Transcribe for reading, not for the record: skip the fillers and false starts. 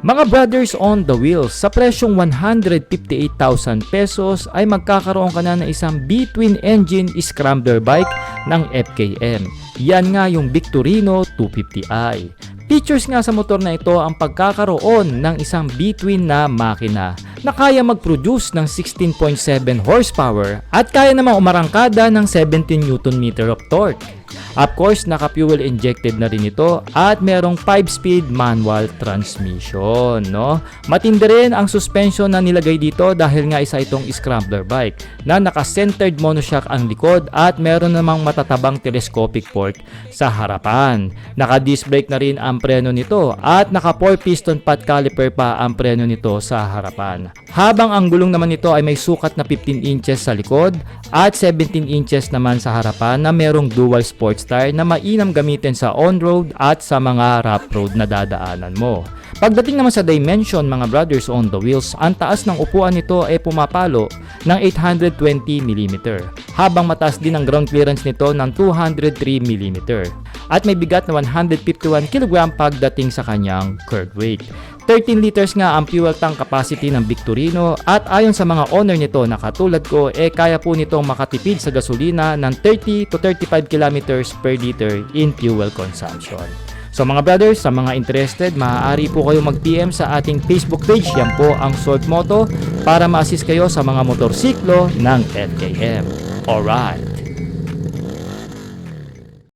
Mga brothers on the wheels, sa presyong 158,000 pesos ay magkakaroon ka na ng isang B-twin engine scrambler bike ng FKM. Yan nga yung Victorino 250i. Features nga sa motor na ito ang pagkakaroon ng isang B-twin na makina na kaya mag-produce ng 16.7 horsepower at kaya namang umarangkada ng 17 Nm of torque. Of course, naka-fuel injected na rin ito at merong 5-speed manual transmission, no? Matindi rin ang suspension na nilagay dito dahil nga isa itong scrambler bike na naka-centered monoshock ang likod at meron namang matatabang telescopic fork sa harapan. Naka-disc brake na rin ang preno nito at naka 4-piston pot caliper pa ang preno nito sa harapan. Habang ang gulong naman nito ay may sukat na 15 inches sa likod at 17 inches naman sa harapan na merong dual sports tire na mainam gamitin sa on-road at sa mga rough road na dadaanan mo. Pagdating naman sa dimension mga brothers on the wheels, ang taas ng upuan nito ay pumapalo ng 820 mm habang mataas din ang ground clearance nito ng 203 mm at may bigat na 151 kg pagdating sa kanyang curb weight. 13 liters nga ang fuel tank capacity ng Victorino at ayon sa mga owner nito na katulad ko kaya po nitong makatipid sa gasolina ng 30 to 35 kilometers per liter in fuel consumption. So mga brothers, sa mga interested, maaari po kayo mag-PM sa ating Facebook page. Yan po ang Salt Moto para ma-assist kayo sa mga motorsiklo ng FKM. Alright!